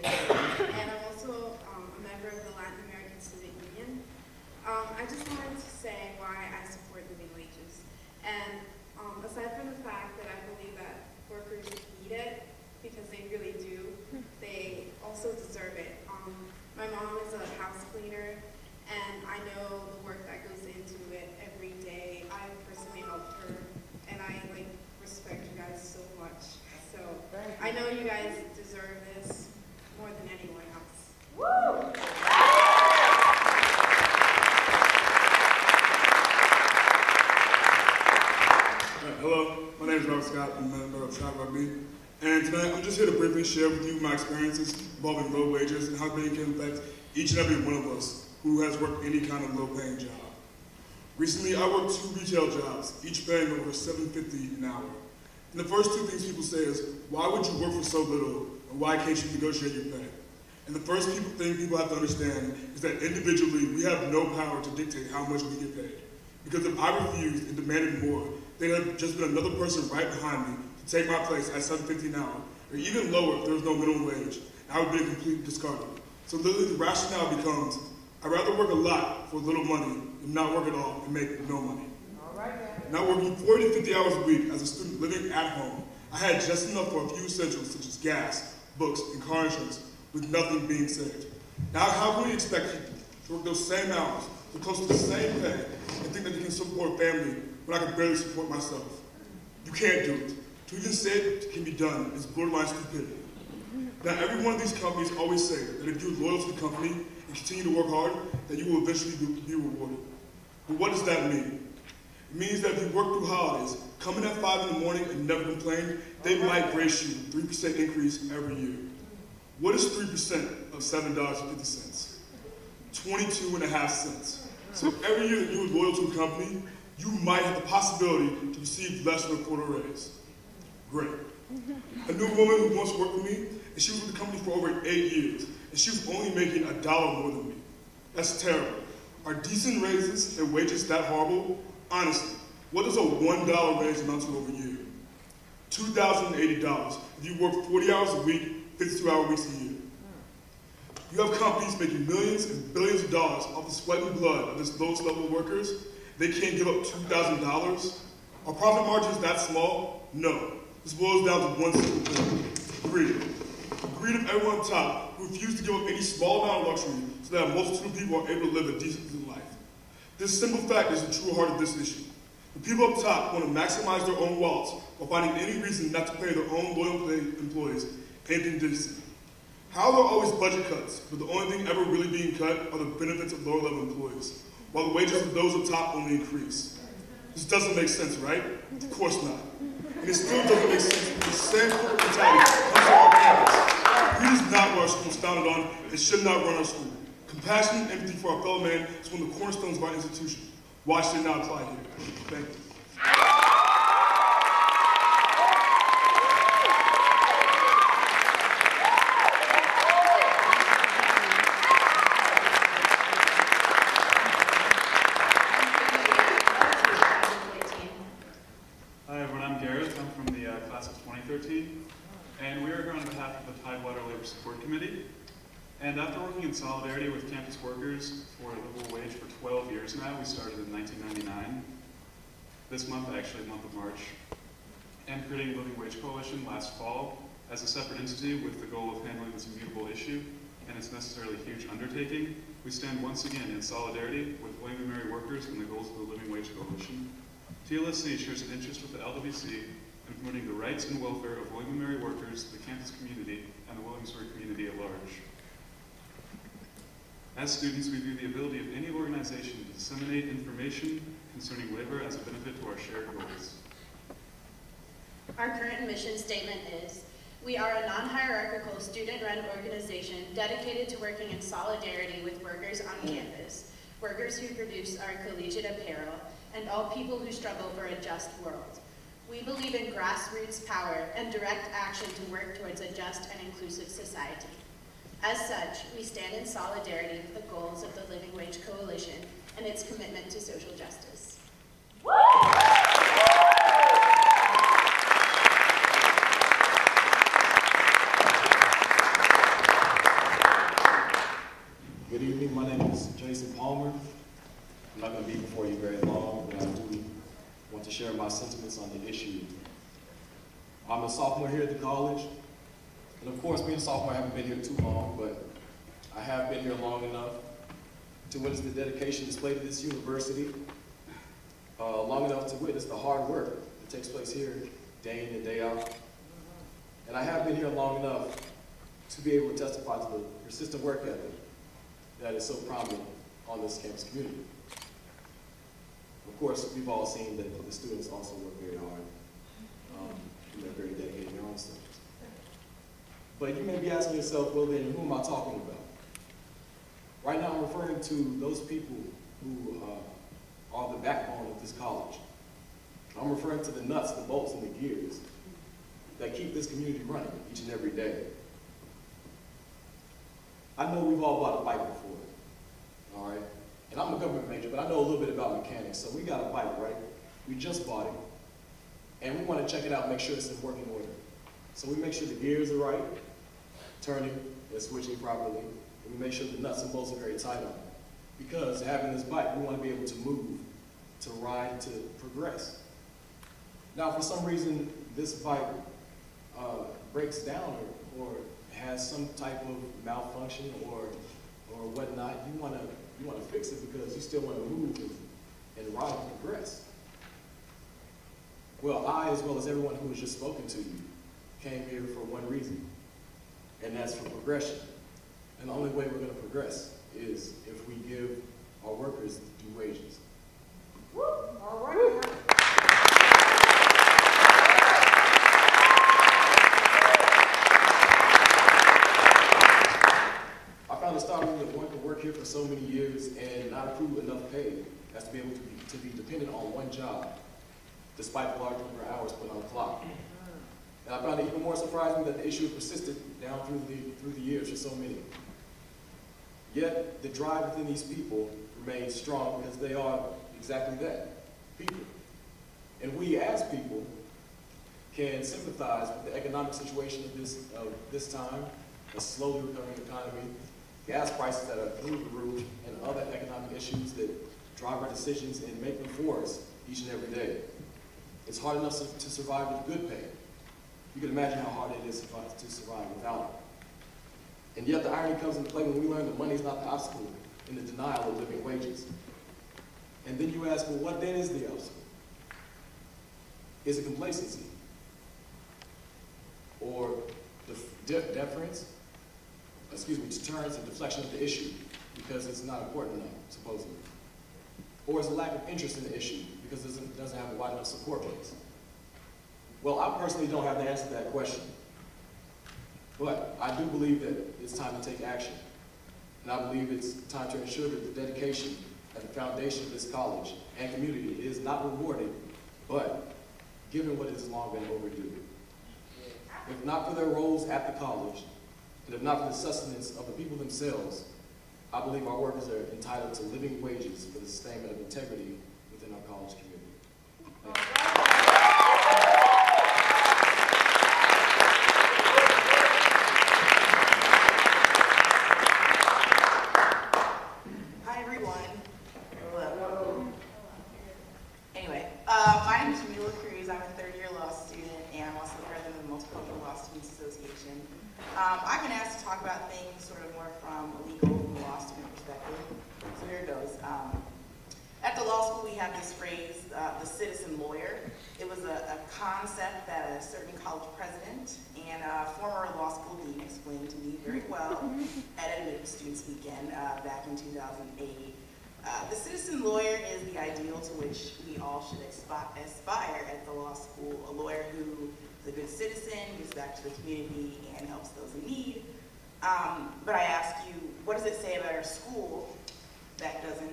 and I'm also a member of the Latin American Student Union. I just wanted to say why I support living wages. And aside from the fact that I believe that workers need it, because they really do, they also deserve it. My mom is a house cleaner, and I know the work that goes into it every day. I personally helped her, and I respect you guys so much. So I know you guys deserve this more than anyone else. Woo! Hello, my name is Robert Scott. I'm a member of Shot Rugby. And tonight I'm just here to briefly share with you my experiences involving low wages and how they can affect each and every one of us who has worked any kind of low-paying job. Recently, I worked 2 retail jobs, each paying over $7.50 an hour. And the first 2 things people say is, why would you work for so little, and why can't you negotiate your pay? And the first thing people have to understand is that individually, we have no power to dictate how much we get paid. Because if I refused and demanded more, there'd have just been another person right behind me to take my place at $7.50 an hour, or even lower if there was no minimum wage. I would be completely discarded. So literally the rationale becomes, I'd rather work a lot for little money than not work at all and make no money. Now working 40 to 50 hours a week as a student living at home, I had just enough for a few essentials such as gas, books, and car insurance, with nothing being saved. Now how can we expect people to work those same hours, for close to the same pay, and think that they can support a family when I can barely support myself? You can't do it. To even say it can be done is borderline stupidity. Now every one of these companies always say that if you're loyal to the company and continue to work hard, that you will eventually be rewarded. But what does that mean? It means that if you work through holidays, come in at 5 in the morning and never complain, they might grace you a 3% increase every year. What is 3% of $7.50? 22.5 cents. So every year that you are loyal to a company, you might have the possibility to receive less than a quarter raise. Great. I knew a woman who once worked with me, and she was with the company for over 8 years, and she was only making $1 more than me. That's terrible. Are decent raises and wages that horrible? Honestly, what does a $1 raise amount to over a year? $2,080 if you work 40 hours a week, 52-hour weeks a year. You have companies making millions and billions of dollars off the sweat and blood of this lowest level of workers. They can't give up $2,000. Are profit margins that small? No. This boils down to one simple thing: greed. Greed of everyone on top who refuse to give up any small amount of luxury so that a multitude of people are able to live a decent life. This simple fact is the true heart of this issue. The people up top want to maximize their own wallets while finding any reason not to pay their own loyal employees anything decent. How are there always budget cuts, but the only thing ever really being cut are the benefits of lower level employees, while the wages of those up top only increase? This doesn't make sense, right? Of course not. And it still doesn't make sense if the same corporate mentality comes to our campus. Greed is not what our school is founded on and should not run our school. Compassion and empathy for our fellow man is one of the cornerstones of our institution. Why should it not apply here? Thank you. Hi everyone, I'm Gareth. I'm from the class of 2013, and we are here on behalf of the Tidewater Labor Support Committee. And after working in solidarity with campus workers for a livable wage for 12 years now, we started in 1999, this month actually, the month of March, and creating Living Wage Coalition last fall as a separate entity with the goal of handling this immutable issue and its necessarily huge undertaking. We stand once again in solidarity with William & Mary workers and the goals of the Living Wage Coalition. TLSC shares an interest with the LWC in promoting the rights and welfare of William & Mary workers, the campus community, and the Williamsburg community at large. As students, we view the ability of any organization to disseminate information concerning labor as a benefit to our shared goals. Our current mission statement is, we are a non-hierarchical student-run organization dedicated to working in solidarity with workers on campus, workers who produce our collegiate apparel, and all people who struggle for a just world. We believe in grassroots power and direct action to work towards a just and inclusive society. As such, we stand in solidarity with the goals of the Living Wage Coalition and its commitment to social justice. Good evening, my name is Jason Palmer. I'm not going to be before you very long, but I do want to share my sentiments on the issue. I'm a sophomore here at the college, and of course, being a sophomore, I haven't been here too long, but I have been here long enough to witness the dedication displayed at this university, long enough to witness the hard work that takes place here day in and day out. And I have been here long enough to be able to testify to the persistent work ethic that is so prominent on this campus community. Of course, we've all seen that the students also work very hard. They're very dedicated to their own studies. But you may be asking yourself, well then, who am I talking about? Right now I'm referring to those people who are the backbone of this college. I'm referring to the nuts, the bolts, and the gears that keep this community running each and every day. I know we've all bought a bike before, all right? And I'm a government major, but I know a little bit about mechanics. So we got a bike, right? We just bought it. And we want to check it out and make sure it's in working order. So we make sure the gears are right, turning and switching properly, and we make sure the nuts and bolts are very tight on it. Because having this bike, we want to be able to move, to ride, to progress. Now, for some reason, this bike breaks down or has some type of malfunction or whatnot. You want to fix it because you still want to move and ride and progress. Well, I, as well as everyone who has just spoken to you, came here for one reason, and that's for progression. And the only way we're going to progress is if we give our workers due wages. Woo! All right. I found it startling that one could work here for so many years and not accrue enough pay as to be able to be dependent on one job, despite the large number of hours put on the clock. And I found it even more surprising that the issue persisted down through the years for so many. Yet, the drive within these people remains strong because they are exactly that, people. And we as people can sympathize with the economic situation of this time, a slowly recovering economy, gas prices that are through the roof, and other economic issues that drive our decisions and make them for us each and every day. It's hard enough to survive with good pay. You can imagine how hard it is to survive without it. And yet the irony comes into play when we learn that money is not the obstacle in the denial of living wages. And then you ask, well, what then is the obstacle? Is it complacency? Or deterrence and deflection of the issue because it's not important enough, supposedly? Or is it lack of interest in the issue because it doesn't have a wide enough support base? Well, I personally don't have the answer to that question. But I do believe that it's time to take action. And I believe it's time to ensure that the dedication at the foundation of this college and community is not rewarded, but given what has long been overdue. If not for their roles at the college, and if not for the sustenance of the people themselves, I believe our workers are entitled to living wages for the sustainment of integrity within our college community. Thank you. Hi, everyone. Hello. Anyway, my name is Jamila Cruz. I'm a third-year law student, and I'm also the president of the Multicultural Law Students Association. I've been asked to talk about things sort of more from a legal law student perspective. So here it goes. At the law school, we have this phrase, the citizen lawyer. It was a concept that a certain college president and a former law school dean explained to me very well at Admitted Students Weekend back in 2008. The citizen lawyer is the ideal to which we all should aspire at the law school. A lawyer who is a good citizen, gives back to the community, and helps those in need. But I ask you, what does it say about our school that doesn't,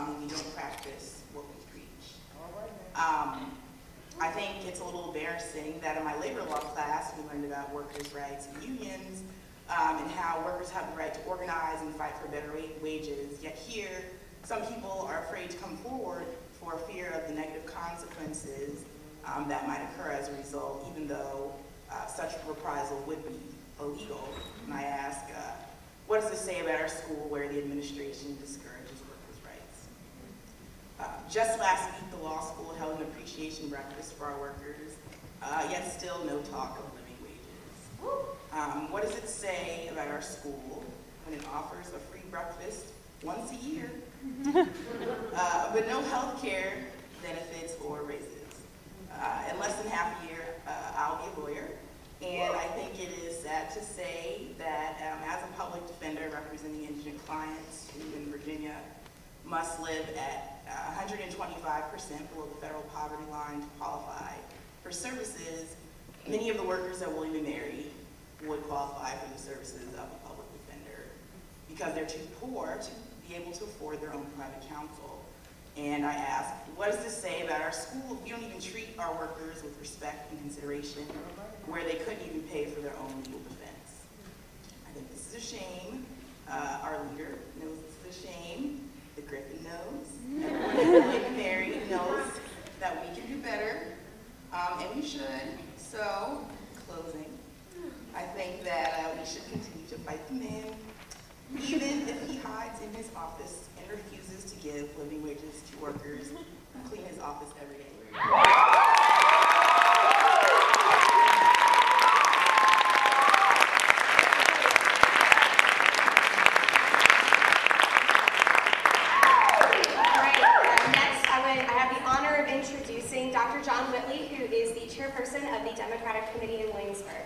when we don't practice what we preach? I think it's a little embarrassing that in my labor law class, we learned about workers' rights and unions, and how workers have the right to organize and fight for better wages. Yet here, some people are afraid to come forward for fear of the negative consequences that might occur as a result, even though such reprisal would be illegal. And I ask, What does this say about our school where the administration discourages workers' rights? Just last week, the law school held an appreciation breakfast for our workers, yet still no talk of living wages. What does it say about our school when it offers a free breakfast once a year, but no health care benefits or raises? In less than half a year, I'll be a lawyer, and I think it is sad to say that as a public defender representing indigent clients who in Virginia must live at 125% below the federal poverty line to qualify for services, many of the workers at William & Mary would qualify for the services of a public defender because they're too poor to be able to afford their own private counsel. And I ask, what does this say about our school if we don't even treat our workers with respect and consideration where they couldn't even pay for their own legal defense? I think this is a shame. Our leader knows this is a shame. The Griffin knows. Everyone at William & Mary knows that we can do better, and we should. So, closing, I think that we should continue to fight the man, even if he hides in his office and refuses to give living wages to workers who clean his office every day. Introducing Dr. John Whitley, who is the chairperson of the Democratic Committee in Williamsburg.